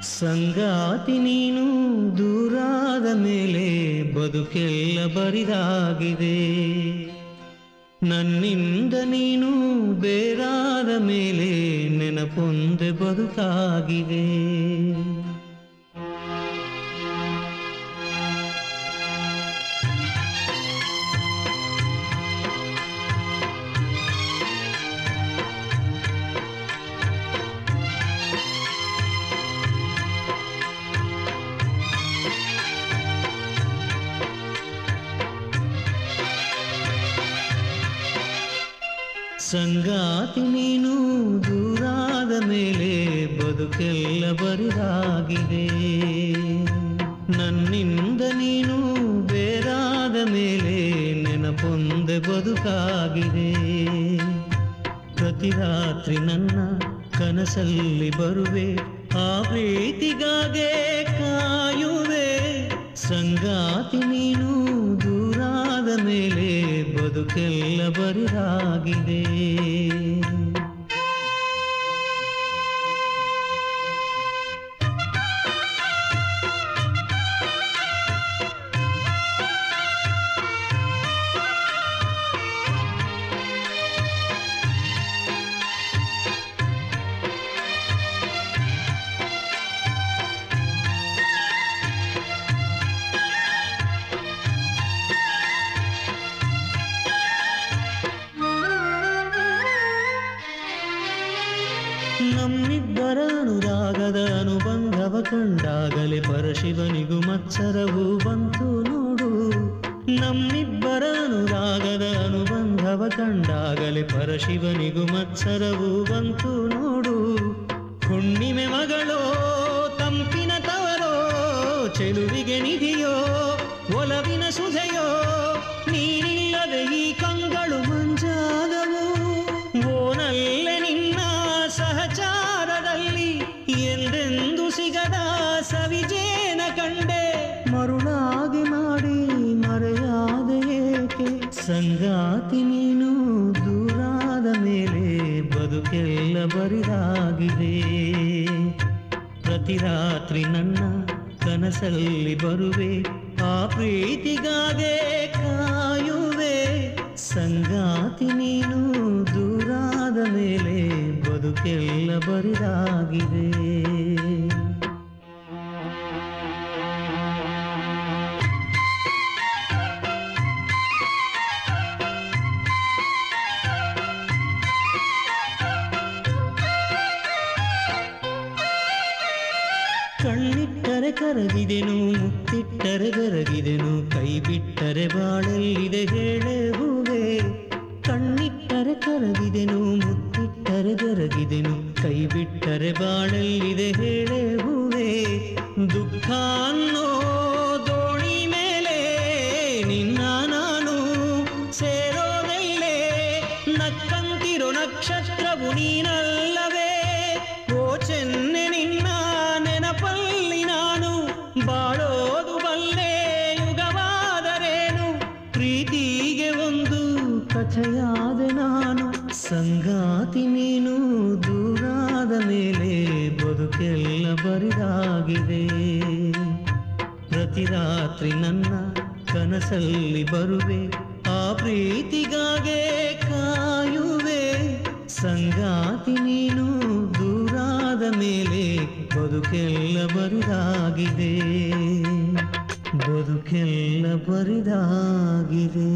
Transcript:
ಸಂಗಾತಿ ನೀನು ದೂರಾದ ಮೇಲೆ ಬದುಕೆಲ್ಲ ಬರಿದಾಗಿದೆ. ನನ್ನಿಂದ ನೀನು ಬೇರಾದ ಮೇಲೆ ನೆನಪೊಂದೆ ಬದುಕಾಗಿದೆ. ಸಂಗಾತಿ ನೀನು ದೂರಾದ ಮೇಲೆ ಬದುಕೆಲ್ಲ ಬರಿದಾಗಿದೆ. ನನ್ನಿಂದ ನೀನು ಬೇರಾದ ಮೇಲೆ ನೆನಪೊಂದೆ ಬದುಕಾಗಿದೆ. ಪ್ರತಿ ರಾತ್ರಿ ನನ್ನ ಕನಸಲ್ಲಿ ಬರುವೆ, ಆ ಪ್ರೀತಿಗಾಗೆ ಕಾಯುವೆ. ಸಂಗಾತಿ ನೀನು ದೂರಾದ ಮೇಲೆ ಬದುಕೆಲ್ಲ ಬರಿದಾಗಿದೆ. ನಮ್ಮಿಬ್ಬರ ಅನುರಾಗದ ಅನುಬಂಧವ ಕಂಡಾಗಲೇ ಪರಶಿವನಿಗೂ ಮತ್ಸರವು ಬಂತು ನೋಡು. ನಮ್ಮಿಬ್ಬರ ಅನುರಾಗದ ಅನುಬಂಧವ ಕಂಡಾಗಲೇ ಪರಶಿವನಿಗೂ ಮತ್ಸರವು ಬಂತು ನೋಡು. ಹುಣ್ಣಿಮೆ ಮಗಳೋ ತಂಪಿನ ತವರೋ, ಚೆಲುವಿಗೆ ನಿಧಿಯೋ ಒಲವಿನ ಸುಧೆಯೋ, ನೀನಿಲ್ಲದೆ ಈ ಕಂಗಳು ಮಂಜಾದವು. ಓನಲ್ಲೆ ನಿನ್ನ ಸಹಚಾರದಲ್ಲಿ ಎಂದೆಂದು ಸಿಗದ ಸವಿಜೇನ ಕಂಡೆ. ಮರುಳಾಗಿ ಮಾಡಿ ಮರೆಯಾದ ಏಕೆ? ಸಂಗಾತಿ ನೀನು ದೂರಾದ ಮೇಲೆ ಬದುಕೆಲ್ಲ ಬರಿದಾಗಿದೆ. ಪ್ರತಿ ರಾತ್ರಿ ನನ್ನ ಕನಸಲ್ಲಿ ಬರುವೆ, ಆ ಪ್ರೀತಿಗಾಗೆ ಕಾಯುವೆ. ಸಂಗಾತಿ ನೀನು ದೂರಾದ ಮೇಲೆ ಬದುಕೆಲ್ಲ ಬರಿದಾಗಿದೆ. ಕಣ್ಣಿಟ್ಟರೆ ಕರಗಿದೆನು, ಮುತ್ತಿಟ್ಟರೆ ಬೆರಗಿದೆನು, ಕೈ ಬಿಟ್ಟರೆ ಬಾಳಲ್ಲಿದೆ ಹೇಳೆ ಹೂವೆ. ಕಣ್ಣಿಟ್ಟರೆ ಕರಗಿದೆನು, ಮುತ್ತಿಟ್ಟರೆ ಬೆರಗಿದೆನು, ಕೈ ಬಿಟ್ಟರೆ ಬಾಳಲ್ಲಿದೆ ಹೇಳೆ ಹೂವೆ. ದುಃಖ ಅನ್ನೋ ದೋಣಿ ಮೇಲೆ ನಿನ್ನ ನಾನು ಸೇರೋದಲ್ಲೇ, ನಕ್ಕಂತಿರೋ ನಕ್ಷತ್ರವು ನೀನಲ್ಲವೇ. ಓ ಚೆನ್ನೆ ನಿನ್ನ ನೆನಪಲ್ಲಿ ನಾನು ಬಾಳೋದು ಬಲ್ಲೆ ಯುಗವಾದರೇನು. ಪ್ರೀತಿಗೆ ಒಂದು ಕಥೆಯಾದೆ ನಾನು. ಸಂಗಾತಿ ನೀನು ದೂರಾದ ಮೇಲೆ ಬದುಕೆಲ್ಲ ಬರಿದಾಗಿದೆ. ಪ್ರತಿ ರಾತ್ರಿ ನನ್ನ ಕನಸಲ್ಲಿ ಬರುವೆ, ಆ ಪ್ರೀತಿಗಾಗೆ ಕಾಯುವೆ. ಸಂಗಾತಿ ನೀನು ದೂರಾದ ಮೇಲೆ ಬದುಕೆಲ್ಲ ಬರಿದಾಗಿದೆ. ಬದುಕೆಲ್ಲ ಬರಿದಾಗಿದೆ.